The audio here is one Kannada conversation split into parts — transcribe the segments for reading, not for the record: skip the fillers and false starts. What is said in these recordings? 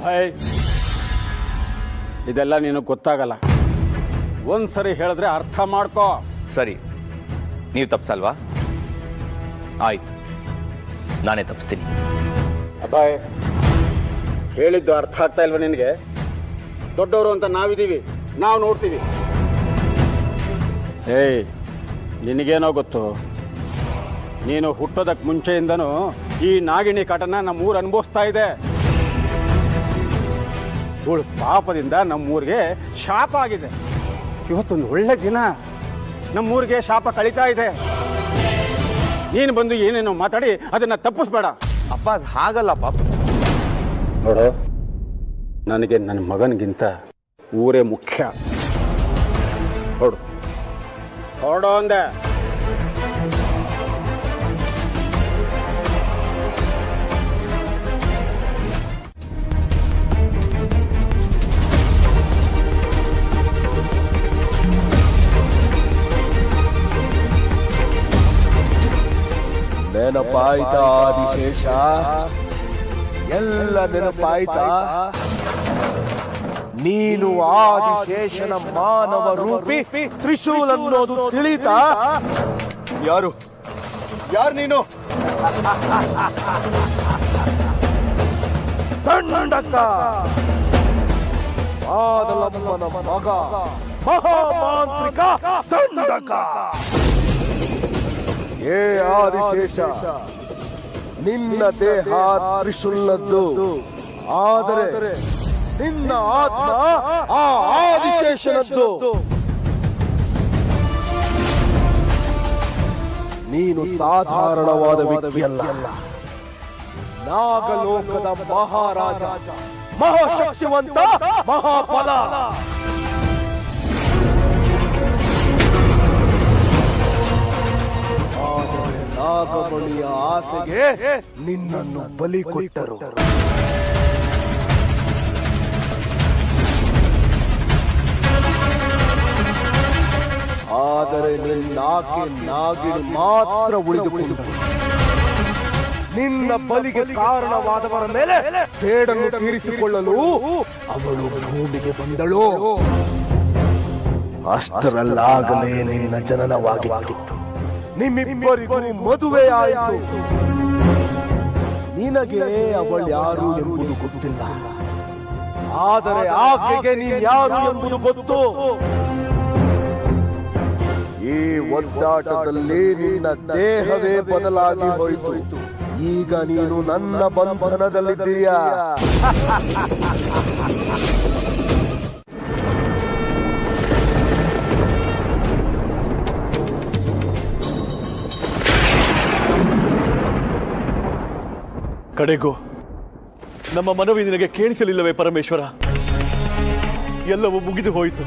ಅಭಯ್, ಇದೆಲ್ಲ ನಿನಗೆ ಗೊತ್ತಾಗಲ್ಲ. ಒಂದ್ಸರಿ ಹೇಳಿದ್ರೆ ಅರ್ಥ ಮಾಡ್ಕೋ. ಸರಿ, ನೀವು ತಪ್ಸಲ್ವಾ? ಆಯ್ತು, ನಾನೇ ತಪ್ಪಿಸ್ತೀನಿ. ಅಭಯ್, ಹೇಳಿದ್ದು ಅರ್ಥ ಆಗ್ತಾ ಇಲ್ವಾ ನಿನಗೆ? ದೊಡ್ಡವರು ಅಂತ ನಾವಿದ್ದೀವಿ, ನಾವು ನೋಡ್ತೀವಿ. ಏಯ್, ನಿನಗೇನೋ ಗೊತ್ತು? ನೀನು ಹುಟ್ಟೋದಕ್ಕೆ ಮುಂಚೆಯಿಂದನೂ ಈ ನಾಗಿಣಿ ಕಾಟನ ನಮ್ಮೂರು ಅನುಭವಿಸ್ತಾ ಇದೆ. ಇವಳು ಪಾಪದಿಂದ ನಮ್ಮೂರಿಗೆ ಶಾಪ ಆಗಿದೆ. ಇವತ್ತೊಂದು ಒಳ್ಳೆ ದಿನ, ನಮ್ಮೂರಿಗೆ ಶಾಪ ಕಳೀತಾ ಇದೆ. ನೀನು ಬಂದು ಏನೇನೋ ಮಾತಾಡಿ ಅದನ್ನ ತಪ್ಪಿಸ್ಬೇಡ. ಅಪ್ಪ, ಅದು ಹಾಗಲ್ಲ ಪಾಪ. ನೋಡು, ನನಗೆ ನನ್ನ ಮಗನಿಗಿಂತ ಊರೇ ಮುಖ್ಯ. ಹೊಡು ಹೊರಡೋ ಅಂದೆ. ನೆನಪಾಯ್ತಾ ಆದಿಶೇಷ? ಎಲ್ಲ ನೆನಪಾಯ್ತಾ? ನೀನು ಆದಿಶೇಷನ ಮಾನವ ರೂಪಿ ತ್ರಿಶೂಲ್ ಅನ್ನೋದು ತಿಳಿತಾ? ಯಾರು ನೀನು? ದಂಡಕ, ಆದಲಮ್ಮನ ಮಗ, ಮಹಾಮಾಂತ್ರಿಕ ದಂಡಕ. ಏ ಆದಿಶೇಷ, ನಿನ್ನ ದೇಹ ತ್ರಿಶೂಲದ್ದು, ಆದರೆ ನಿನ್ನ ಆತ್ಮ ಆ ಆದಿಶೇಷನದ್ದು. ನೀನು ಸಾಧಾರಣವಾದ ವ್ಯಕ್ತಿಯಲ್ಲ, ನಾಗಲೋಕದ ಮಹಾರಾಜ, ಮಹಾಶಕ್ತಿವಂತ, ಮಹಾಬಲ. ಆದರೆ ನಾಗಮಣಿಯ ಆಸೆಗೆ ನಿನ್ನನ್ನು ಬಲಿ ಕೊಟ್ಟರು. ಆದರೆ ನಿನ್ನಾಕೆ ನಾಗಿಣಿ ಮಾತ್ರ ಉಳಿದುಕೊಂಡರು. ನಿನ್ನ ಬಲಿಗೆ ಕಾರಣವಾದವರ ಮೇಲೆ ಸೇಡನ್ನು ತೀರಿಸಿಕೊಳ್ಳಲು ಅವಳು ಭೂಮಿಗೆ ಬಂದಳು. ಅಷ್ಟರಲ್ಲಾಗಲೇ ನಿನ್ನ ಜನನವಾಗಿತ್ತು. ನಿಮ್ಮಿಬ್ಬರಿಗೂ ಮದುವೆಯಾಯಿತು. ನಿನಗೆ ಅವಳು ಯಾರು ಎಂಬುದು ಗೊತ್ತಿಲ್ಲ, ಆದರೆ ಆಕೆಗೆ ನೀನು ಯಾರು ಎಂಬುದು ಗೊತ್ತು. ಈ ಒದ್ದಾಟದಲ್ಲಿ ನಿನ್ನ ದೇಹವೇ ಬದಲಾಗಿ ಹೋಯಿತು. ಈಗ ನೀನು ನನ್ನ ಬಂಧನದಲ್ಲಿದ್ದೀಯ. ಕಡೆಗೂ ನಮ್ಮ ಮನವಿ ನಿನಗೆ ಕೇಳಿಸಲಿಲ್ಲವೇ ಪರಮೇಶ್ವರ? ಎಲ್ಲವೂ ಮುಗಿದು ಹೋಯಿತು.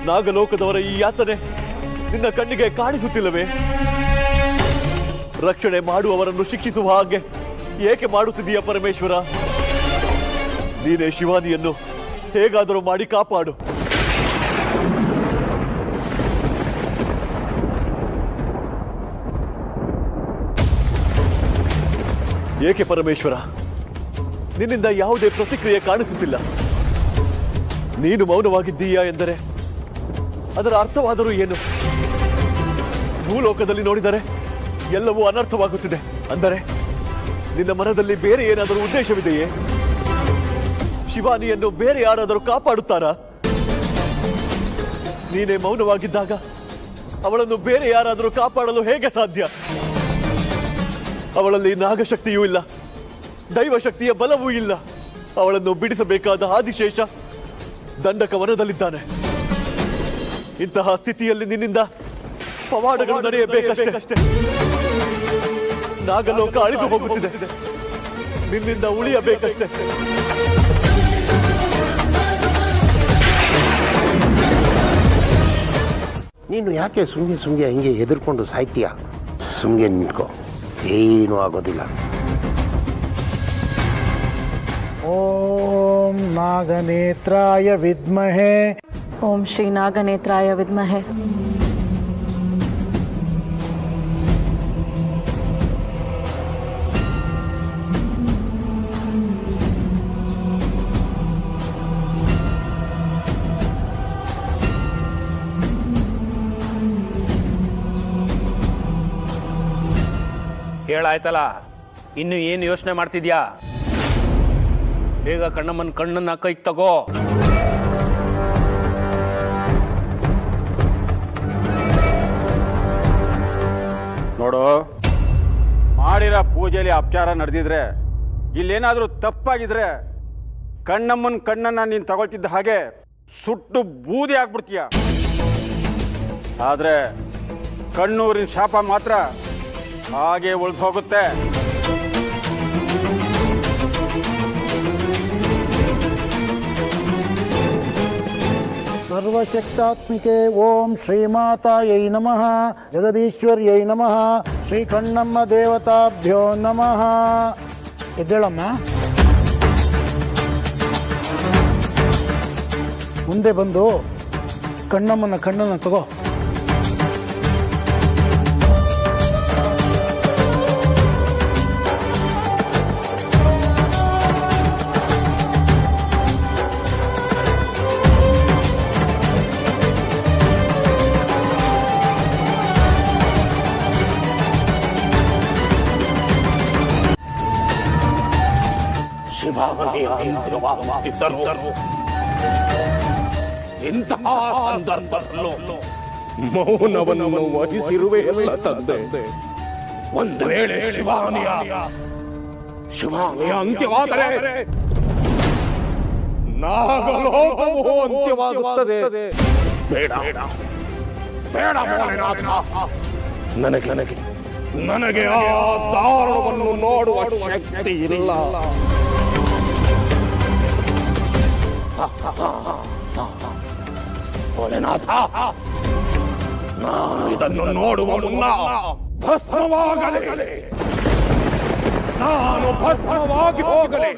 ನಾಗಲೋಕದವರ ಈ ಯಾತನೆ ನಿನ್ನ ಕಣ್ಣಿಗೆ ಕಾಣಿಸುತ್ತಿಲ್ಲವೇ? ರಕ್ಷಣೆ ಮಾಡುವವರನ್ನು ಶಿಕ್ಷಿಸುವ ಹಾಗೆ ಏಕೆ ಮಾಡುತ್ತಿದ್ದೀಯ ಪರಮೇಶ್ವರ? ನೀನೇ ಶಿವಾನಿಯನ್ನು ಹೇಗಾದರೂ ಮಾಡಿ ಕಾಪಾಡು. ಏಕೆ ಪರಮೇಶ್ವರ, ನಿನ್ನಿಂದ ಯಾವುದೇ ಪ್ರತಿಕ್ರಿಯೆ ಕಾಣಿಸುತ್ತಿಲ್ಲ? ನೀನು ಮೌನವಾಗಿದ್ದೀಯಾ ಎಂದರೆ ಅದರ ಅರ್ಥವಾದರೂ ಏನು? ಭೂಲೋಕದಲ್ಲಿ ನೋಡಿದರೆ ಎಲ್ಲವೂ ಅನರ್ಥವಾಗುತ್ತಿದೆ. ಅಂದರೆ ನಿನ್ನ ಮನದಲ್ಲಿ ಬೇರೆ ಏನಾದರೂ ಉದ್ದೇಶವಿದೆಯೇ? ಶಿವಾನಿಯನ್ನು ಬೇರೆ ಯಾರಾದರೂ ಕಾಪಾಡುತ್ತಾರಾ? ನೀನೇ ಮೌನವಾಗಿದ್ದಾಗ ಅವಳನ್ನು ಬೇರೆ ಯಾರಾದರೂ ಕಾಪಾಡಲು ಹೇಗೆ ಸಾಧ್ಯ? ಅವಳಲ್ಲಿ ನಾಗಶಕ್ತಿಯೂ ಇಲ್ಲ, ದೈವಶಕ್ತಿಯ ಬಲವೂ ಇಲ್ಲ. ಅವಳನ್ನು ಬಿಡಿಸಬೇಕಾದ ಆದಿಶೇಷ ದಂಡಕ ವನದಲ್ಲಿದ್ದಾನೆ. ಇಂತಹ ಸ್ಥಿತಿಯಲ್ಲಿ ನಿನ್ನಿಂದ ಪವಾಡಗಳು ನಡೆಯಬೇಕಷ್ಟೇ. ನಾಗಲೋಕ ಅಳಿದು ಹೋಗುತ್ತಿದೆ, ನಿನ್ನಿಂದ ಉಳಿಯಬೇಕಷ್ಟೇ. ನೀನು ಯಾಕೆ ಸುಮ್ಗೆ ಹಿಂಗೆ ಹೆದರ್ಕೊಂಡು ಸಾಯ್ತೀಯ? ಸುಮ್ಗೆ ನಿಂತ್ಕೋ, ಏನೂ ಆಗೋದಿಲ್ಲ. ಓಂ ನಾಗನೇತ್ರಾಯ ವಿದ್ಮಹೇ. ಓಂ ಶ್ರೀ ನಾಗನೇತ್ರಾಯ ವಿದ್ಮಹೇ. ಹೇಳಾಯ್ತಲ್ಲ, ಇನ್ನು ಏನು ಯೋಚನೆ ಮಾಡ್ತಿದ್ಯಾ? ಬೇಗ ಕಣ್ಣಮ್ಮನ ಕಣ್ಣನ್ನ ಕೈಗೆ ತಗೋ. ನೋಡು, ಮಾಡಿರೋ ಪೂಜೆಯಲ್ಲಿ ಅಪಚಾರ ನಡೆದಿದ್ರೆ, ಇಲ್ಲೇನಾದ್ರೂ ತಪ್ಪಾಗಿದ್ರೆ ಕಣ್ಣಮ್ಮನ ಕಣ್ಣನ್ನ ನೀನು ತಗೊಳ್ತಿದ್ದ ಹಾಗೆ ಸುಟ್ಟು ಬೂದಿ ಆಗ್ಬಿಡ್ತೀಯ. ಆದ್ರೆ ಕಣ್ಣೂರಿನ ಶಾಪ ಮಾತ್ರ ಹಾಗೆ ಉಳಿದು ಹೋಗುತ್ತೆ. ಸರ್ವಶಕ್ತಾತ್ಮಿಕೆ ಓಂ ಶ್ರೀಮಾತಾಯೈ ನಮಃ, ಜಗದೀಶ್ವರ್ಯೈ ನಮಃ, ಶ್ರೀ ಕಣ್ಣಮ್ಮ ದೇವತಾಭ್ಯೋ ನಮಃ. ಎದ್ದೇಳಮ್ಮ. ಮುಂದೆ ಬಂದು ಕಣ್ಣಮ್ಮನ ಕಣ್ಣನ್ನು ತಗೋ. ಶಿವಾನಿಯ ಅಂತ್ಯವಾಗುತ್ತಿದ್ದರು. ಇಂತಹ ಸಂದರ್ಭದಲ್ಲೂ ಮೌನವನ್ನು ವಹಿಸಿರುವೆಯಲ್ಲ ತಂದೆ. ಒಂದು ವೇಳೆ ಶಿವಾನಿಯ ಅಂತ್ಯವಾದರೆ ನಾಗಲೋಕವು ಅಂತ್ಯವಾಗುತ್ತದೆ. ಬೇಡ ಬೇಡ ಭೋಲೆನಾಥ, ನನಗೆ ಆ ದಾರುಣವನ್ನು ನೋಡುವ ಶಕ್ತಿ ಇಲ್ಲ. ಭೋಲೆನಾಥ, ನಾನು ಇದನ್ನು ನೋಡುವ ಮುನ್ನ ಭಸ್ಮವಾಗಲೇ, ನಾನು ಭಸ್ಮವಾಗಿ ಹೋಗಲೇ.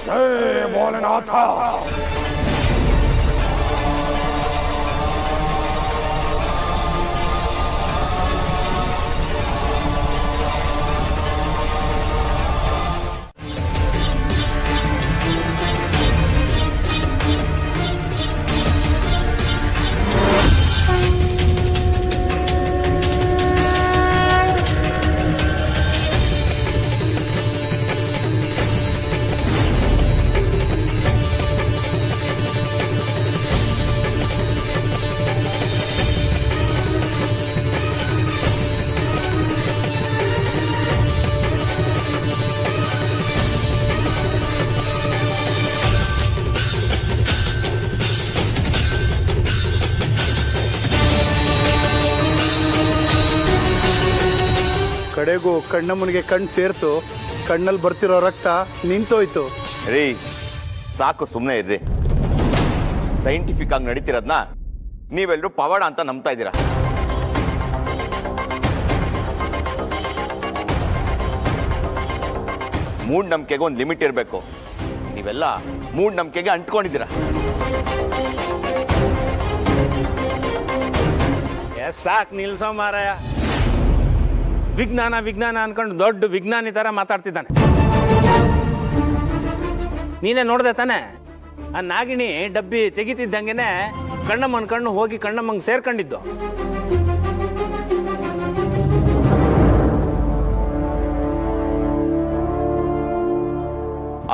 ಜೈ ಭೋಲೆನಾಥ. ಕಡೆಗೂ ಕಣ್ಣಮ್ಮನಿಗೆ ಕಣ್ಣು ಸೇರ್ತು. ಕಣ್ಣಲ್ಲಿ ಬರ್ತಿರೋ ರಕ್ತ ನಿಂತೋಯ್ತು. ರೀ, ಸಾಕು, ಸುಮ್ಮನೆ ಇರ್ರಿ. ಸೈಂಟಿಫಿಕ್ ಆಗಿ ನಡೀತಿರೋದ್ನ ನೀವೆಲ್ಲರೂ ಪವಾಡ ಅಂತ ನಂಬ್ತಾ ಇದ್ದೀರಾ. ಮೂಢನಂಬಿಕೆಗೆ ಒಂದು ಲಿಮಿಟ್ ಇರಬೇಕು. ನೀವೆಲ್ಲ ಮೂಢನಂಬಿಕೆಗೆ ಅಂಟ್ಕೊಂಡಿದ್ದೀರಾ. ಸಾಕ್ ನಿಲ್ಸೋ ಮಾರಾಯ. ವಿಜ್ಞಾನ ಅನ್ಕೊಂಡು ದೊಡ್ಡ ವಿಜ್ಞಾನಿ ತರ ಮಾತಾಡ್ತಿದ್ದಾನೆ. ನೀನೇ ನೋಡ್ದೆ ತಾನೆ, ಆ ನಾಗಿಣಿ ಡಬ್ಬಿ ತೆಗಿತಿದ್ದಂಗೆನೆ ಕಣ್ಣಮ್ಮನ ಕಣ್ಣು ಹೋಗಿ ಕಣ್ಣಮ್ಮಂಗೆ ಸೇರ್ಕೊಂಡಿದ್ದು.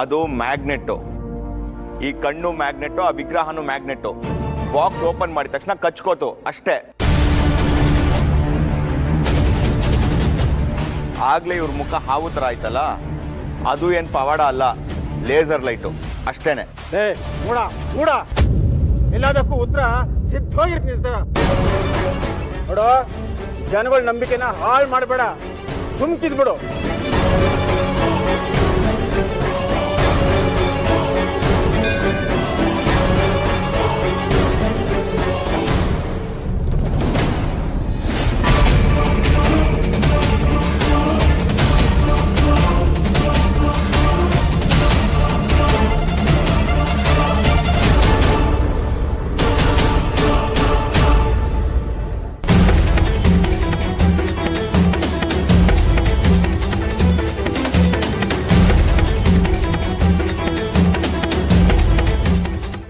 ಅದು ಮ್ಯಾಗ್ನೆಟ್ಟು. ಈ ಕಣ್ಣು ಮ್ಯಾಗ್ನೆಟ್ಟು, ಆ ವಿಗ್ರಹನು ಮ್ಯಾಗ್ನೆಟ್ಟು. ಬಾಕ್ಸ್ ಓಪನ್ ಮಾಡಿದ ತಕ್ಷಣ ಕಚ್ಕೋತು ಅಷ್ಟೇ. ಆಗ್ಲೇ ಇವ್ರ ಮುಖ ಹಾವು ತರ ಆಯ್ತಲ್ಲ, ಅದು ಏನ್ ಪವಾಡ ಅಲ್ಲ, ಲೇಸರ್ ಲೈಟು ಅಷ್ಟೇನೆ. ಮೂಡ ಎಲ್ಲದಕ್ಕೂ ಉತ್ತರ ಸಿದ್ಧವಾಗಿರ್ತಿರ್ತಾರ. ನೋಡು, ಜನಗಳ ನಂಬಿಕೆನ ಹಾಳು ಮಾಡಬೇಡ, ಸುಮ್ಕಿದ್ಬಿಡು.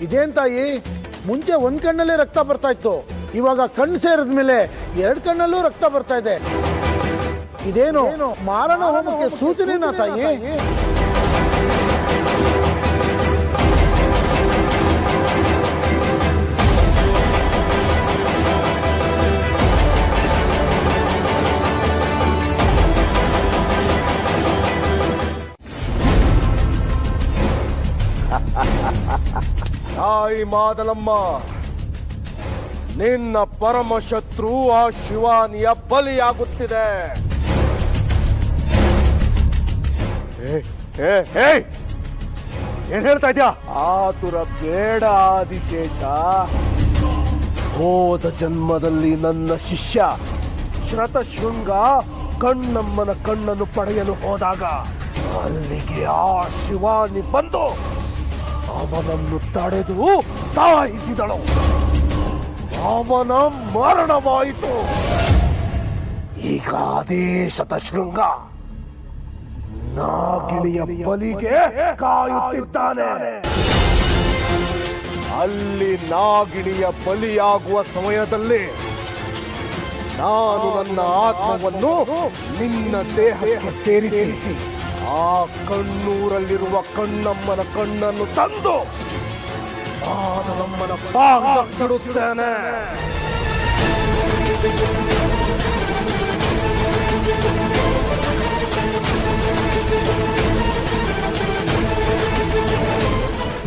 ಇದೇನ್ ತಾಯಿ, ಮುಂಚೆ ಒಂದ್ ಕಣ್ಣಲ್ಲೇ ರಕ್ತ ಬರ್ತಾ ಇತ್ತು, ಇವಾಗ ಕಣ್ಣು ಸೇರಿದ ಮೇಲೆ 2 ಕಣ್ಣಲ್ಲೂ ರಕ್ತ ಬರ್ತಾ ಇದೆ. ಇದೇನು ಮಾರಣ ಹೋಮಕ್ಕೆ ಸೂಚನೆನಾ ತಾಯಿ? ತಾಯಿ ಮಾದಲಮ್ಮ, ನಿನ್ನ ಪರಮಶತ್ರು ಆ ಶಿವಾನಿಯ ಬಲಿಯಾಗುತ್ತಿದೆ. ಏನ್ ಹೇಳ್ತಾ ಇದ್ಯಾ? ಆತುರ ಬೇಡ ಆದಿಶೇಷ. ಹೋದ ಜನ್ಮದಲ್ಲಿ ನನ್ನ ಶಿಷ್ಯ ಶ್ರತಶೃಂಗ ಕಣ್ಣಮ್ಮನ ಕಣ್ಣನ್ನು ಪಡೆಯಲು ಹೋದಾಗ ಅಲ್ಲಿಗೆ ಆ ಶಿವಾನಿ ಬಂದು ಅವನನ್ನು ತಡೆದು ಸಾಯಿಸಿದಳು. ಅವನ ಮರಣವಾಯಿತು. ಈಗ ಅದೇ ಶತಶೃಂಗ ನಾಗಿಣಿಯ ಬಲಿಗೆ ಕಾಯುತ್ತಿದ್ದಾನೆ. ಅಲ್ಲಿ ನಾಗಿಣಿಯ ಬಲಿಯಾಗುವ ಸಮಯದಲ್ಲಿ ನಾನು ನನ್ನ ಆತ್ಮವನ್ನು ನಿನ್ನ ದೇಹಕ್ಕೆ ಸೇರಿಸಿ ಆ ಕಣ್ಣೂರಲ್ಲಿರುವ ಕಣ್ಣಮ್ಮನ ಕಣ್ಣನ್ನು ತಂದು ನಾನು ನಮ್ಮನ ಪಾಗಿಡುತ್ತೇನೆ.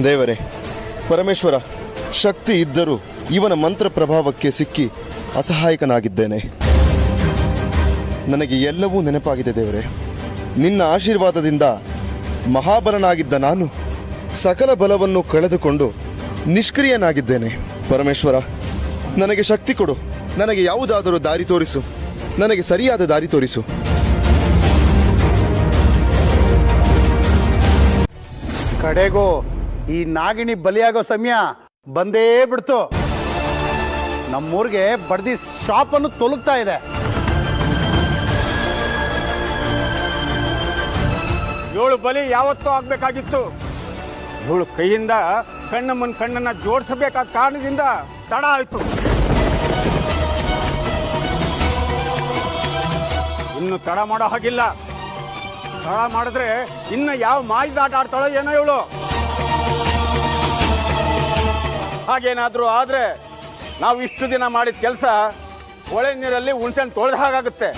ದೇವರೇ, ಪರಮೇಶ್ವರ, ಶಕ್ತಿ ಇದ್ದರೂ ಇವನ ಮಂತ್ರ ಪ್ರಭಾವಕ್ಕೆ ಸಿಕ್ಕಿ ಅಸಹಾಯಕನಾಗಿದ್ದೇನೆ. ನನಗೆ ಎಲ್ಲವೂ ನೆನಪಾಗಿದೆ ದೇವರೇ. ನಿನ್ನ ಆಶೀರ್ವಾದದಿಂದ ಮಹಾಬಲನಾಗಿದ್ದ ನಾನು ಸಕಲ ಬಲವನ್ನು ಕಳೆದುಕೊಂಡು ನಿಷ್ಕ್ರಿಯನಾಗಿದ್ದೇನೆ. ಪರಮೇಶ್ವರ, ನನಗೆ ಶಕ್ತಿ ಕೊಡು. ನನಗೆ ಯಾವುದಾದರೂ ದಾರಿ ತೋರಿಸು. ನನಗೆ ಸರಿಯಾದ ದಾರಿ ತೋರಿಸು. ಕಡೆಗೂ ಈ ನಾಗಿಣಿ ಬಲಿಯಾಗೋ ಸಮಯ ಬಂದೇ ಬಿಡ್ತು. ನಮ್ಮೂರಿಗೆ ಬಡ್ದಿ ಶಾಪನ್ನು ತೊಲಗ್ತಾ ಇದೆ. ಇವಳು ಬಲಿ ಯಾವತ್ತೂ ಆಗ್ಬೇಕಾಗಿತ್ತು. ಇವಳು ಕೈಯಿಂದ ಕಣ್ಣಮ್ಮನ ಕಣ್ಣನ್ನ ಜೋಡಿಸಬೇಕಾದ ಕಾರಣದಿಂದ ತಡ ಆಯ್ತು. ಇನ್ನು ತಡ ಮಾಡೋ ಹಾಗಿಲ್ಲ. ತಡ ಮಾಡಿದ್ರೆ ಇನ್ನು ಯಾವ ಮಾಯಿದಾಟ ಆಡ್ತಾಳೋ ಏನೋ ಇವಳು. ಹಾಗೇನಾದ್ರೂ ಆದ್ರೆ ನಾವು ಇಷ್ಟು ದಿನ ಮಾಡಿದ ಕೆಲಸ ಒಳೆ ನೀರಲ್ಲಿ ಹುಣಸೆಹಣ್ಣು ತೊಳೆದ ಹಾಗಾಗುತ್ತೆ.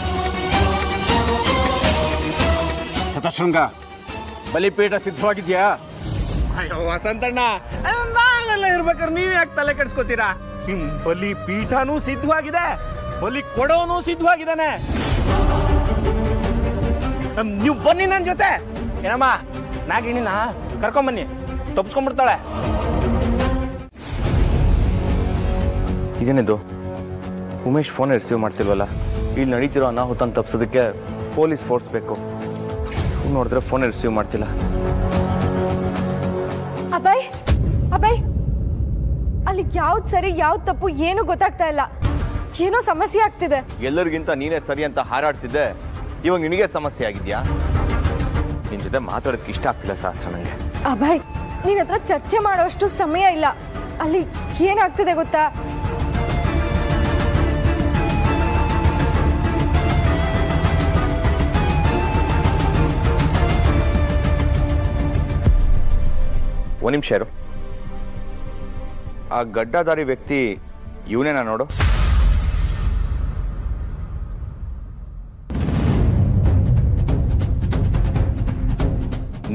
ಶತಶೃಂಗ, ಬಲಿಪೀಠ ಸಿದ್ಧವಾಗಿದ್ಯಾ? ಅಯ್ಯೋ ವಸಂತಣ್ಣ, ನಾವೆಲ್ಲ ಇರ್ಬೇಕಾದ್ರೆ ನೀವ್ ಯಾಕೆ ತಲೆ ಕೆಡ್ಸ್ಕೊತೀರಾ? ನಿಮ್ ಬಲಿ ಪೀಠನೂ ಸಿದ್ಧವಾಗಿದೆ, ಬಲಿ ಕೊಡೋನು ಸಿದ್ಧವಾಗಿದ್ದಾನೆ. ನೀವು ಬನ್ನಿ ನನ್ನ ಜೊತೆ. ಏನಮ್ಮ, ನಾಗಿಣಿನ ಕರ್ಕೊಂಬನ್ನಿ, ತಪ್ಪಿಸ್ಕೊಂಡ್ಬಿಡ್ತಾಳೆ. ಇದೇನಿದು? ಉಮೇಶ್ ಫೋನ್ ರಿಸೀವ್ ಮಾಡ್ತಿಲ್ವಲ್ಲ? ಇಲ್ಲಿ ನಡೀತಿರೋ ಅನಾಹುತ ತಪ್ಪಿಸೋದಕ್ಕೆ ಪೊಲೀಸ್ ಫೋರ್ಸ್ ಬೇಕು. ನೋಡಿದ್ರೆ ಫೋನ್ ರಿಸೀವ್ ಮಾಡ್ತಿಲ್ಲ. ಅಭಯ್, ಅಭಯ್, ಅಲ್ಲಿ ಯಾವ್ದು ಸರಿ ಯಾವ್ದು ತಪ್ಪು ಏನು ಗೊತ್ತಾಗ್ತಾ ಇಲ್ಲ. ಏನೋ ಸಮಸ್ಯೆ ಆಗ್ತಿದೆ. ಎಲ್ಲರಿಗಿಂತ ನೀನೇ ಸರಿ ಅಂತ ಹಾರಾಡ್ತಿದ್ದೆ, ಇವಾಗ ನಿನಗೆ ಸಮಸ್ಯೆ ಆಗಿದ್ಯಾ? ನಿನ್ ಜೊತೆ ಮಾತಾಡೋದಕ್ಕೆ ಇಷ್ಟ ಆಗ್ತಿಲ್ಲ ಸಹಸ್ರ ನನಗೆ. ಅಭಯ್, ನಿನ್ನ ಹತ್ರ ಚರ್ಚೆ ಮಾಡೋಷ್ಟು ಸಮಯ ಇಲ್ಲ. ಅಲ್ಲಿ ಏನಾಗ್ತಿದೆ ಗೊತ್ತಾ? ಒಂದ್ ನಿಮಿಷ ಇರು. ಆ ಗಡ್ಡಧಾರಿ ವ್ಯಕ್ತಿ ಇವನೇನಾ ನೋಡು.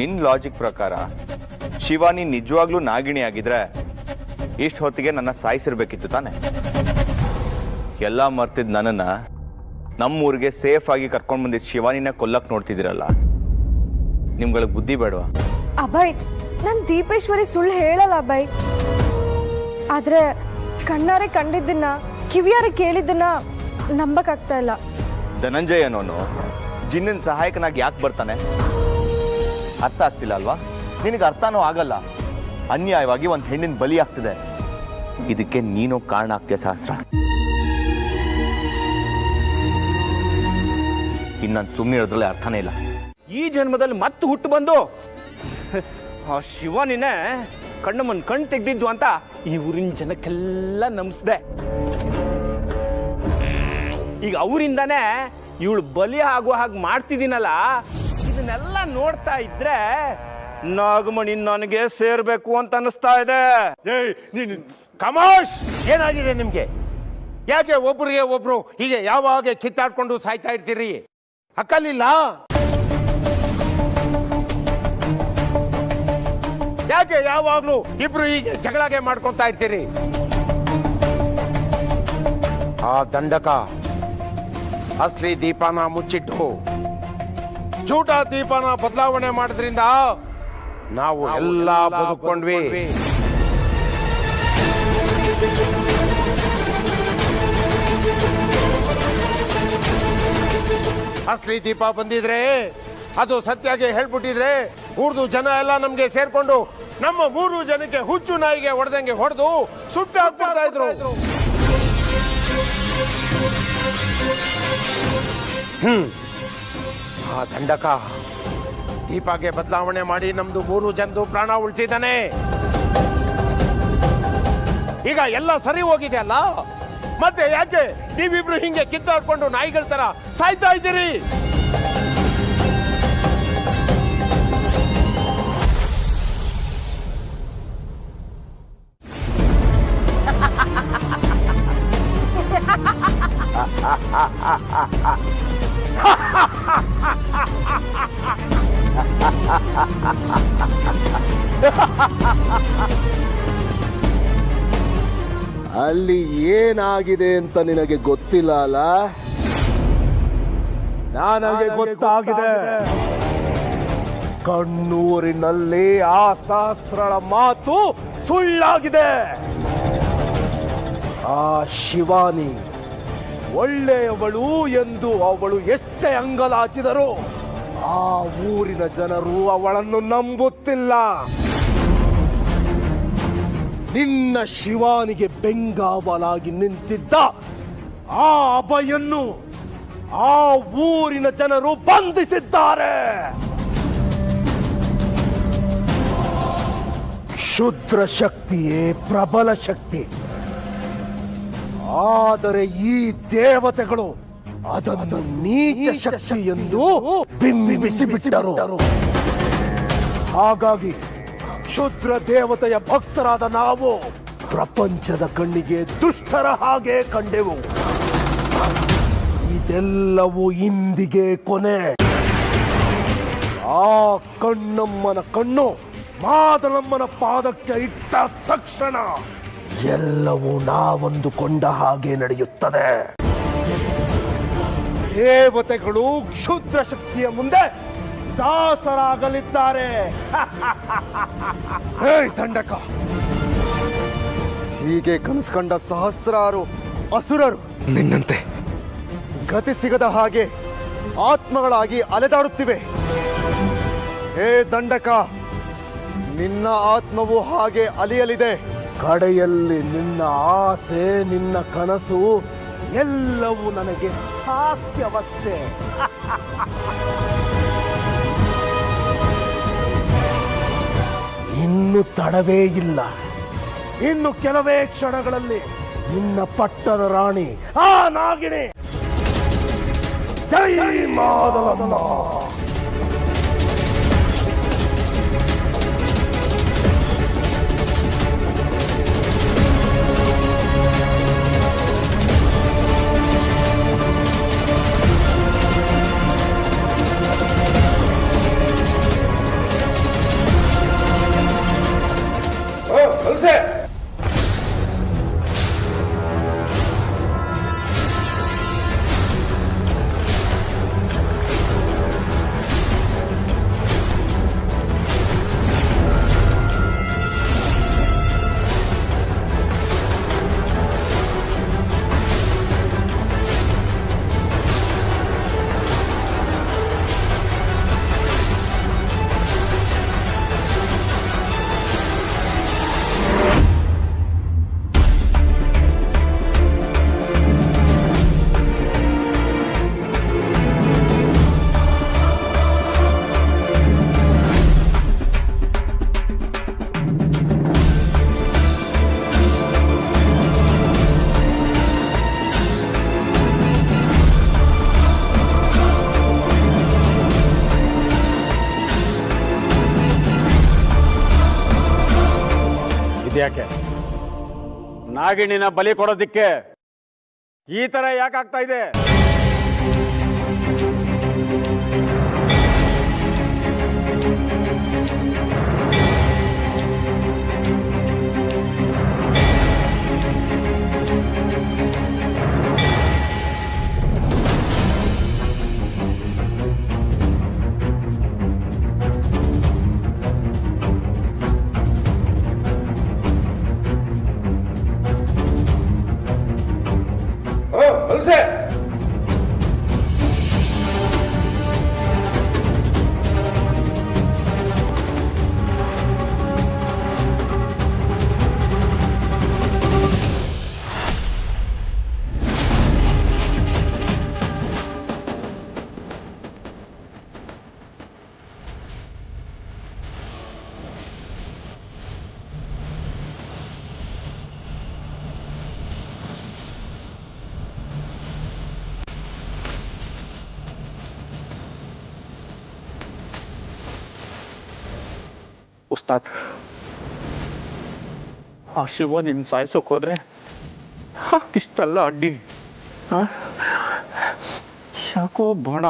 ನಿನ್ ಲಾಜಿಕ್ ಪ್ರಕಾರ ಶಿವಾನಿ ನಿಜವಾಗ್ಲೂ ನಾಗಿಣಿ ಆಗಿದ್ರೆ ಇಷ್ಟು ಹೊತ್ತಿಗೆ ನನ್ನ ಸಾಯಿಸಿರ್ಬೇಕಿತ್ತು ತಾನೆ. ಎಲ್ಲ ಮರ್ತಿದ್ ನನ್ನನ್ನ ನಮ್ಮೂರಿಗೆ ಸೇಫ್ ಆಗಿ ಕರ್ಕೊಂಡ್ ಬಂದಿದ್ ಶಿವಾನಿನ ಕೊಲ್ಲಕ್ ನೋಡ್ತಿದಿರಲ್ಲ, ನಿಮ್ಗಳಿಗೆ ಬುದ್ಧಿ ಬೇಡವಾ? ಅಭಯ್, ನನ್ ದೀಪೇಶ್ವರಿ ಸುಳ್ಳು ಹೇಳಲ್ಲ ಅಭಯ್. ಆದ್ರೆ ಕಣ್ಣಾರೆ ಕಂಡಿದ್ದನ್ನ, ಕಿವಿಯಾರೆ ಕೇಳಿದ್ದನ್ನ ನಂಬಕ್ಕಾಗ್ತಾ ಇಲ್ಲ. ಧನಂಜಯ ಅನ್ನೋನು ಜಿನ್ನಿನ ಸಹಾಯಕನಾಗಿ ಯಾಕೆ ಬರ್ತಾನೆ? ಅರ್ಥ ಆಗ್ತಿಲ್ಲ ಅಲ್ವಾ? ನಿನಗೆ ಅರ್ಥನೂ ಆಗಲ್ಲ. ಅನ್ಯಾಯವಾಗಿ ಒಂದ್ ಹೆಣ್ಣಿನ ಬಲಿ ಆಗ್ತಿದೆ. ಇದಕ್ಕೆ ನೀನು ಕಾರಣ ಆಗ್ತೀಯ ಸಹಸ್ರ. ಇನ್ನನ್ ಸುಮ್ಮನೆ ಇರೋದ್ರಲ್ಲಿ ಅರ್ಥನೇ ಇಲ್ಲ. ಈ ಜನ್ಮದಲ್ಲಿ ಮತ್ತೆ ಹುಟ್ಟು ಬಂದು ಆ ಶಿವನಿನೇ ಕಣ್ಣಮ್ಮನ್ ಕಣ್ ತೆಗ್ದಿದ್ದು ಅಂತ ಈ ಊರಿನ ಜನಕ್ಕೆಲ್ಲ ನಂಬಿಸ್ದೆ. ಈಗ ಅವರಿಂದಾನೇ ಇವಳು ಬಲಿ ಆಗುವ ಹಾಗೆ ಮಾಡ್ತಿದ್ದೀನಲ್ಲ, ಇದನ್ನೆಲ್ಲ ನೋಡ್ತಾ ಇದ್ರೆ ನಾಗಮಣಿ ನನಗೆ ಸೇರ್ಬೇಕು ಅಂತ ಅನಿಸ್ತಾ ಇದೆ. ಕಮಾಶ್, ಏನಾಗಿದೆ ನಿಮ್ಗೆ? ಯಾಕೆ ಒಬ್ರಿಗೆ ಒಬ್ರು ಹೀಗೆ ಯಾವಾಗ ಕಿತ್ತಾಡ್ಕೊಂಡು ಸಾಯ್ತಾ ಇರ್ತೀರಿ? ಅಕ್ಕಲಿಲ್ಲ? ಯಾಕೆ ಯಾವಾಗ್ಲೂ ಇಬ್ರು ಹೀಗೆ ಜಗಳಗೆ ಮಾಡ್ಕೊಂತಾ ಇರ್ತೀರಿ? ಆ ದಂಡಕ ಅಸ್ಲಿ ದೀಪನ ಮುಚ್ಚಿಟ್ಟು ಜೂಟ ದೀಪನ ಬದಲಾವಣೆ ಮಾಡೋದ್ರಿಂದ ನಾವು ಎಲ್ಲ ಬದುಕೊಂಡ್ವಿ. ಅಸ್ಲಿ ದೀಪ ಬಂದಿದ್ರೆ, ಅದು ಸತ್ಯಾಗಿ ಹೇಳ್ಬಿಟ್ಟಿದ್ರೆ ಊರ್ದು ಜನ ಎಲ್ಲ ನಮ್ಗೆ ಸೇರ್ಕೊಂಡು ನಮ್ಮ 3 ಜನಕ್ಕೆ ಹುಚ್ಚು ನಾಯಿಗೆ ಹೊಡೆದಂಗೆ ಹೊಡೆದು ಸುಟ್ಟು ಹಾಕ್ಬಿಡ್ತಾ ಇದ್ರು. ಆ ದಂಡಕ ದೀಪಾಗೆ ಬದಲಾವಣೆ ಮಾಡಿ ನಮ್ದು 3 ಜನದು ಪ್ರಾಣ ಉಳಿಸಿದ್ದಾನೆ. ಈಗ ಎಲ್ಲ ಸರಿ ಹೋಗಿದೆ ಅಲ್ಲ, ಮತ್ತೆ ಯಾಕೆ ನೀವಿಬ್ರು ಹಿಂಗೆ ಕಿತ್ತಾಡ್ಕೊಂಡು ನಾಯಿಗಳ ತರ ಸಾಯ್ತಾ ಇದ್ದೀರಿ? ಅಲ್ಲಿ ಏನಾಗಿದೆ ಅಂತ ನಿನಗೆ ಗೊತ್ತಿಲ್ಲ ಅಲ್ಲ? ನನಗೆ ಗೊತ್ತಾಗಿದೆ. ಕಣ್ಣೂರಿನಲ್ಲಿ ಆ ಸಹಸ್ರಳ ಮಾತು ಸುಳ್ಳಾಗಿದೆ. ಆ ಶಿವಾನಿ ಒಳ್ಳೆಯವಳು ಎಂದು ಅವಳು ಎಷ್ಟೇ ಅಂಗಲಾಚಿದರೂ ಆ ಊರಿನ ಜನರು ಅವಳನ್ನು ನಂಬುತ್ತಿಲ್ಲ. ನಿನ್ನ ಶಿವಾನಿಗೆ ಬೆಂಗಾವಲಾಗಿ ನಿಂತಿದ್ದ ಆ ಅಭಯನ್ನು ಆ ಊರಿನ ಜನರು ಬಂಧಿಸಿದ್ದಾರೆ. ಕ್ಷುದ್ರ ಶಕ್ತಿಯೇ ಪ್ರಬಲ ಶಕ್ತಿ. ಆದರೆ ಈ ದೇವತೆಗಳು ಅದನ್ನು ನೀಚ ಶಕ್ತಿ ಎಂದು ಬಿಂಬಿಸಿಬಿಟ್ಟರು. ಹಾಗಾಗಿ ಕ್ಷುದ್ರ ದೇವತೆಯ ಭಕ್ತರಾದ ನಾವು ಪ್ರಪಂಚದ ಕಣ್ಣಿಗೆ ದುಷ್ಟರ ಹಾಗೆ ಕಂಡೆವು. ಇದೆಲ್ಲವೂ ಇಂದಿಗೆ ಕೊನೆ. ಆ ಕಣ್ಣಮ್ಮನ ಕಣ್ಣು ಮಾದನಮ್ಮನ ಪಾದಕ್ಕೆ ಇಟ್ಟ ತಕ್ಷಣ ಎಲ್ಲವೂ ನಾವಂದುಕೊಂಡ ಹಾಗೆ ನಡೆಯುತ್ತದೆ. ದೇವತೆಗಳು ಕ್ಷುದ್ರ ಶಕ್ತಿಯ ಮುಂದೆ ದಾಸರಾಗಲಿದ್ದಾರೆ. ದಂಡಕ, ಹೀಗೆ ಕನಸ್ಕಂಡ ಸಹಸ್ರಾರು ಅಸುರರು ನಿನ್ನಂತೆ ಗತಿ ಸಿಗದ ಹಾಗೆ ಆತ್ಮಗಳಾಗಿ ಅಲೆದಾಡುತ್ತಿವೆ. ಹೇ ದಂಡಕ, ನಿನ್ನ ಆತ್ಮವು ಹಾಗೆ ಅಲಿಯಲಿದೆ. ಕಡೆಯಲ್ಲಿ ನಿನ್ನ ಆಸೆ, ನಿನ್ನ ಕನಸು ಎಲ್ಲವೂ ನನಗೆ ಹಾಸ್ಯವಷ್ಟೇ. ಇನ್ನು ತಡವೇ ಇಲ್ಲ. ಇನ್ನು ಕೆಲವೇ ಕ್ಷಣಗಳಲ್ಲಿ ನಿನ್ನ ಪಟ್ಟದ ರಾಣಿ ಆ ನಾಗಿಣಿ ಜೈ ಮಾದಲಮ್ಮ. ಅದ್ಯಾಕೆ ನಾಗಿಣಿನ ಬಲಿ ಕೊಡೋದಿಕ್ಕೆ ಈ ತರ ಯಾಕಾಗ್ತಾ ಇದೆ? ಉಸ್ತಾದ್, ಆ ಶಿವ ನಿನ್ನ ಸಾಯಿಸೋಕೆ ಹೋದ್ರೆ ಇಷ್ಟೆಲ್ಲ ಅಡ್ಡಿ ಯಾಕೋ ಬಾಣ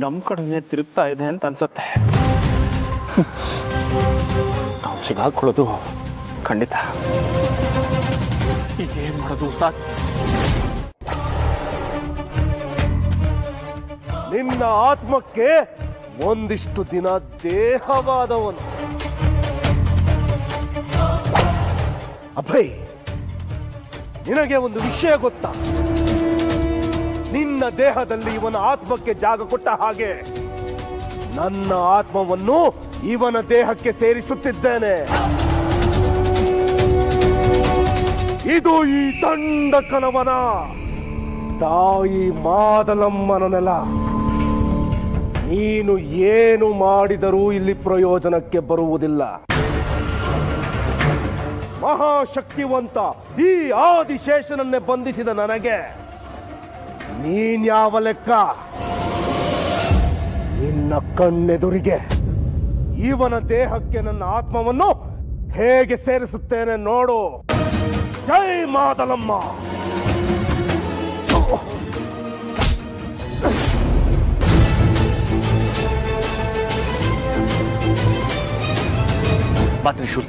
ನಮ್ಮ ಕಡೆನೇ ತಿರುಗ್ತಾ ಇದೆ ಅಂತ ಅನ್ಸತ್ತೆ. ನಾವು ಸಿಗಾಕೊಳ್ಳೋದು ಖಂಡಿತ. ಈಗ ಏನ್ ಮಾಡೋದು ಉಸ್ತಾದ್? ನಿನ್ನ ಆತ್ಮಕ್ಕೆ ಒಂದಿಷ್ಟು ದಿನ ದೇಹವಾದವನು. ಅಭಯ್, ನಿನಗೆ ಒಂದು ವಿಷಯ ಗೊತ್ತಾ? ನಿನ್ನ ದೇಹದಲ್ಲಿ ಇವನ ಆತ್ಮಕ್ಕೆ ಜಾಗ ಕೊಟ್ಟ ಹಾಗೆ ನನ್ನ ಆತ್ಮವನ್ನು ಇವನ ದೇಹಕ್ಕೆ ಸೇರಿಸುತ್ತಿದ್ದೇನೆ. ಇದು ಈ ದಂಡಕನವನ ತಾಯಿ ಮಾದಲಮ್ಮನ ನೆಲ. ನೀನು ಏನು ಮಾಡಿದರೂ ಇಲ್ಲಿ ಪ್ರಯೋಜನಕ್ಕೆ ಬರುವುದಿಲ್ಲ. ಮಹಾಶಕ್ತಿವಂತ ಈ ಆದಿಶೇಷನನ್ನೇ ಬಂಧಿಸಿದ ನನಗೆ ನೀನ್ಯಾವ ಲೆಕ್ಕ? ನಿನ್ನ ಕಣ್ಣೆದುರಿಗೆ ಇವನ ದೇಹಕ್ಕೆ ನನ್ನ ಆತ್ಮವನ್ನು ಹೇಗೆ ಸೇರಿಸುತ್ತೇನೆ ನೋಡು. ಜೈ ಮಾದಲಮ್ಮ. ಬಾತ್ರಿಶೂಲ್,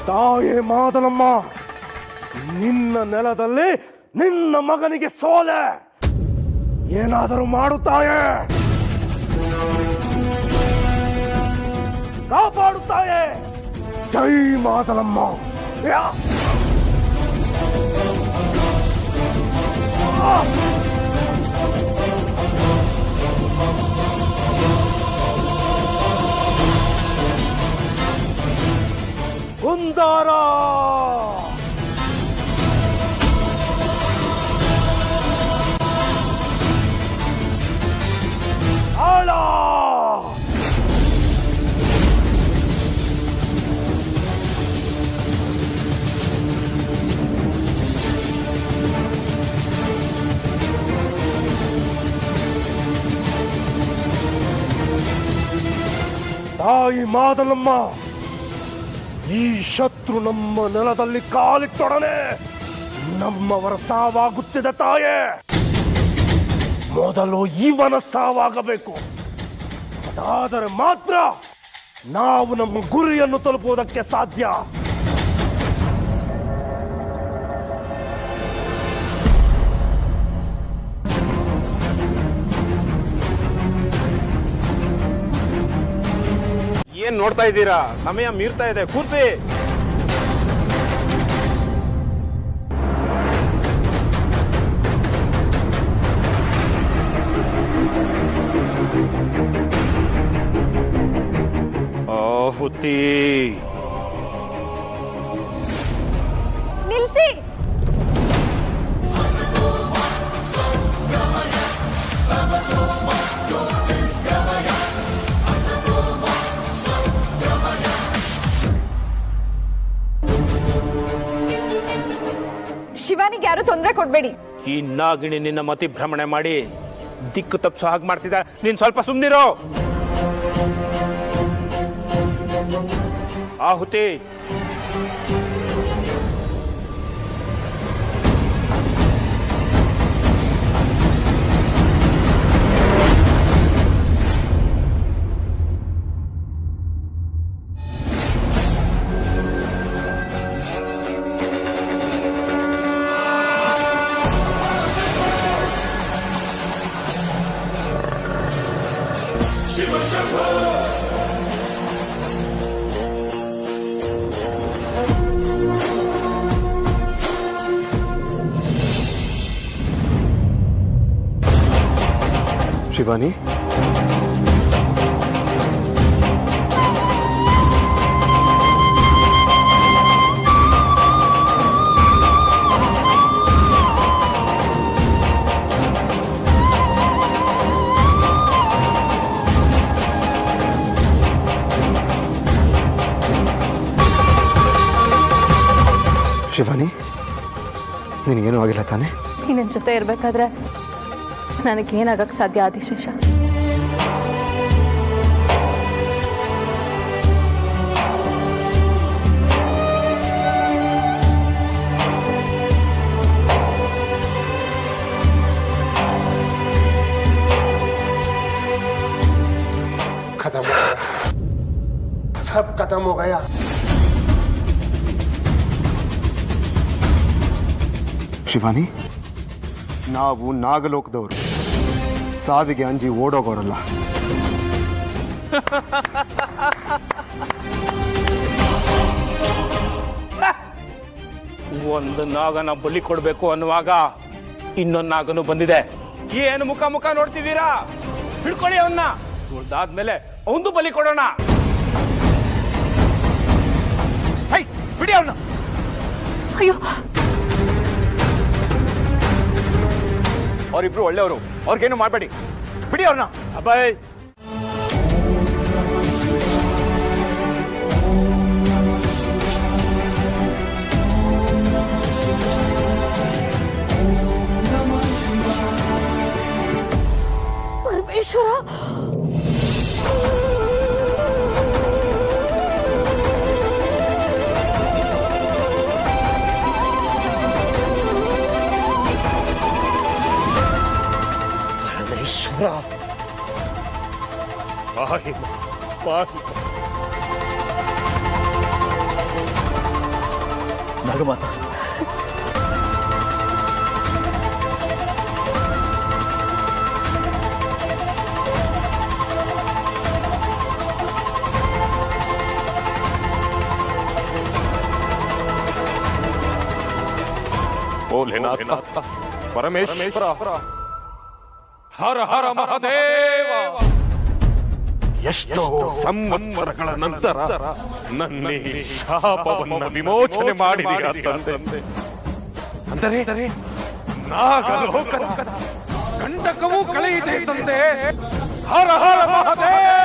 ತಾಯೇ ಮಾದಲಮ್ಮ, ನಿನ್ನ ನೆಲದಲ್ಲಿ ನಿನ್ನ ಮಗನಿಗೆ ಸೋಲೆ. ಏನಾದರೂ ಮಾಡುತ್ತಾಯೇ, ಕಾಪಾಡುತ್ತಾಯೇ. ಜೈ ಮಾದಲಮ್ಮ. ಕುಂದಾರ ಆಳ. ತಾಯಿ ಮಾದಲಮ್ಮ, ಈ ಶತ್ರು ನಮ್ಮ ನೆಲದಲ್ಲಿ ಕಾಲಿಟ್ಟೊಡನೆ ನಮ್ಮವರ ಸಾವಾಗುತ್ತಿದೆ ತಾಯೇ. ಮೊದಲು ಇವನ ಸಾವಾಗಬೇಕು. ಅದಾದರೆ ಮಾತ್ರ ನಾವು ನಮ್ಮ ಗುರಿಯನ್ನು ತಲುಪುವುದಕ್ಕೆ ಸಾಧ್ಯ. ಏನ್ ನೋಡ್ತಾ ಇದ್ದೀರಾ? ಸಮಯ ಮೀರ್ತಾ ಇದೆ, ಕೂರ್ಸಿ. ಆಹುತಿ ನಿಲ್ಸಿ. ಕೊಡ್ಬೇಡಿ. ಈ ನಾಗಿಣಿ ನಿನ್ನ ಮತಿ ಭ್ರಮಣೆ ಮಾಡಿ ದಿಕ್ಕು ತಪ್ಪಿಸೋ ಹಾಗೆ ಮಾಡ್ತಿದ್ದ. ನೀನ್ ಸ್ವಲ್ಪ ಸುಮ್ನಿರೋ. ಆಹುತಿ, ಶಿವಾನಿ, ಶಿವಾನಿ, ನಿನಗೇನು ಆಗಿಲ್ಲ ತಾನೆ? ನಿನ್ನ ಜೊತೆ ಇರಬೇಕಾದ್ರೆ ನನಗೇನಾಗಕ್ಕೆ ಸಾಧ್ಯ ಆದಿಶೇಷ? खत्म हो गया, सब खत्म हो गया. ಶಿವಾನಿ, ನಾವು ನಾಗಲೋಕದವರು, ಸಾವಿಗೆ ಅಂಜಿ ಓಡೋಗೋರಲ್ಲ. ಒಂದು ನಾಗನ ಬಲಿ ಕೊಡ್ಬೇಕು ಅನ್ನುವಾಗ ಇನ್ನೊಂದು ನಾಗನು ಬಂದಿದೆ. ಏನು ಮುಖ ಮುಖ ನೋಡ್ತಿದ್ದೀರಾ? ಹಿಡ್ಕೊಳ್ಳಿ ಅವನ್ನ. ತುಳ್ದಾದ್ಮೇಲೆ ಅವಂದು ಬಲಿ ಕೊಡೋಣ. ಹೈ, ಬಿಡಿ ಅವನ್ನ. ಅಯ್ಯೋ, ಅವರಿಬ್ರು ಒಳ್ಳೆಯವರು, ಅವ್ರಿಗೇನು ಮಾಡಬೇಡಿ, ಬಿಡಿ ಅವ್ರನ್ನ. ಅಬ್ಬಾಯ್, ಪರಮೇಶ್ವರ, ನಾಗಮಾತ, ಭೋಲೆನಾಥ, ಪರಮೇಶ್ವರ, ಹರ ಹರ ಮಹಾದೇವ. ಎಷ್ಟೋ ಸಂವತ್ಸರಗಳ ನಂತರ ನನ್ನ ಈ ಶಾಪವನ್ನು ವಿಮೋಚನೆ ಮಾಡಿದೀರ ತಂದೆ. ಅಂದರೆ ನಾಗಲೋಕದ ಕಂಟಕವೂ ಕಳೆಯಿದೆ ತಂದೆ. ಹರ ಹರ ಮಹಾದೇವ.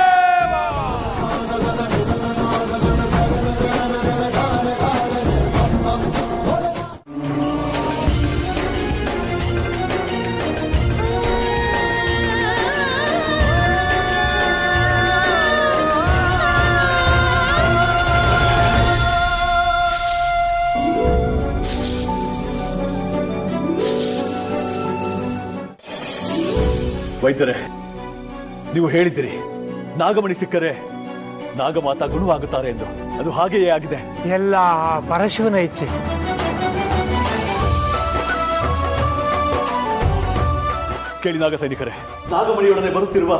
ವೈದ್ಯರೇ, ನೀವು ಹೇಳಿದ್ದೀರಿ ನಾಗಮಣಿ ಸಿಕ್ಕರೆ ನಾಗಮಾತ ಗುಣವಾಗುತ್ತಾರೆ ಎಂದು. ಅದು ಹಾಗೆಯೇ ಆಗಿದೆ. ಎಲ್ಲ ಪರಶಿವನ ಇಚ್ಛೆ. ಕೇಳಿ ನಾಗ ಸೈನಿಕರೇ, ನಾಗಮಣಿಯೊಡನೆ ಬರುತ್ತಿರುವ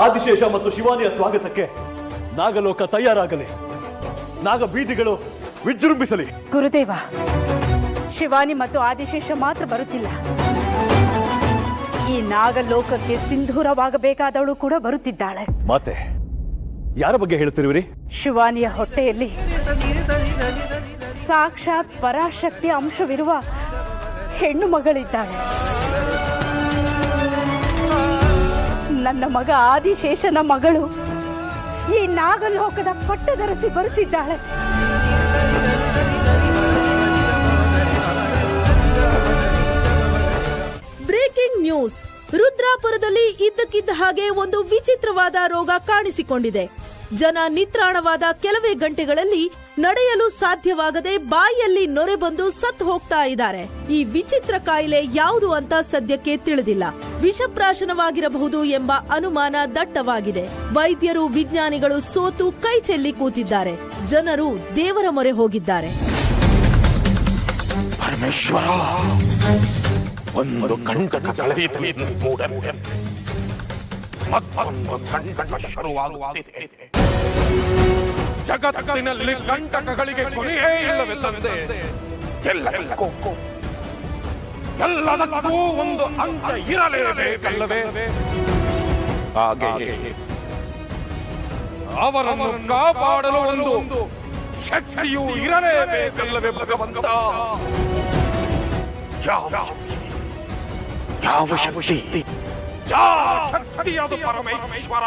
ಆದಿಶೇಷ ಮತ್ತು ಶಿವಾನಿಯ ಸ್ವಾಗತಕ್ಕೆ ನಾಗಲೋಕ ತಯಾರಾಗಲಿ. ನಾಗ ಬೀದಿಗಳು ವಿಜೃಂಭಿಸಲಿ. ಗುರುದೇವ, ಶಿವಾನಿ ಮತ್ತು ಆದಿಶೇಷ ಮಾತ್ರ ಬರುತ್ತಿಲ್ಲ. ಈ ನಾಗಲೋಕಕ್ಕೆ ಸಿಂಧೂರವಾಗಬೇಕಾದವಳು ಕೂಡ ಬರುತ್ತಿದ್ದಾಳೆ. ಮಾತೆ, ಯಾರ ಬಗ್ಗೆ ಹೇಳುತ್ತಿರುವಿರಿ? ಶಿವಾನಿಯ ಹೊಟ್ಟೆಯಲ್ಲಿ ಸಾಕ್ಷಾತ್ ಪರಾಶಕ್ತಿಯ ಅಂಶವಿರುವ ಹೆಣ್ಣು ಮಗಳಿದ್ದಾಳೆ. ನನ್ನ ಮಗ ಆದಿಶೇಷನ ಮಗಳು ಈ ನಾಗಲೋಕದ ಪಟ್ಟದರಸಿ ಬರುತ್ತಿದ್ದಾಳೆ. Breaking news. ರುದ್ರಾಪುರದಲ್ಲಿ ಇದ್ದಕ್ಕಿದ್ದ ಹಾಗೆ ಒಂದು ವಿಚಿತ್ರವಾದ ರೋಗ ಕಾಣಿಸಿಕೊಂಡಿದೆ. ಜನ ನಿತ್ರಾಣವಾದ ಕೆಲವೇ ಗಂಟೆಗಳಲ್ಲಿ ನಡೆಯಲು ಸಾಧ್ಯವಾಗದೆ ಬಾಯಿಯಲ್ಲಿ ನೊರೆ ಬಂದು ಸತ್ತು ಹೋಗ್ತಾ ಇದ್ದಾರೆ. ಈ ವಿಚಿತ್ರ ಕಾಯಿಲೆ ಯಾವುದು ಅಂತ ಸದ್ಯಕ್ಕೆ ತಿಳಿದಿಲ್ಲ. ವಿಷಪ್ರಾಶನವಾಗಿರಬಹುದು ಎಂಬ ಅನುಮಾನ ದಟ್ಟವಾಗಿದೆ. ವೈದ್ಯರು ವಿಜ್ಞಾನಿಗಳು ಸೋತು ಕೈ ಚೆಲ್ಲಿ ಕೂತಿದ್ದಾರೆ. ಜನರು ದೇವರ ಮೊರೆ ಹೋಗಿದ್ದಾರೆ. ಪರಮೇಶ್ವರ, ಒಂದು ಕಂಟಕ ಕಳೆಯಿತು ಮೂಡನೆ. ಮತ್ತೊಂದು ಕಂಟಕ ಶುರುವಾಗುತ್ತಿದೆ. ಜಗತ್ತಿನಲ್ಲಿ ಕಂಟಕಗಳಿಗೆ ಕೊನೆಯೇ ಇಲ್ಲವೇ ತಂದೆ? ಎಲ್ಲದಕ್ಕೂ ಒಂದು ಅಂತ್ಯ ಇರಲೇಬೇಕಲ್ಲವೇ? ಹಾಗೆಯೇ ಅವರನ್ನು ಕಾಪಾಡಲು ಒಂದು ಶಕ್ತಿಯೂ ಇರಲೇಬೇಕಲ್ಲವೇ ಭಗವಂತ? ಯಾವ ಶಕ್ತಿ? ಯಾವ ಶಕ್ತಿ ಅದು ಪರಮೇಶ್ವರ?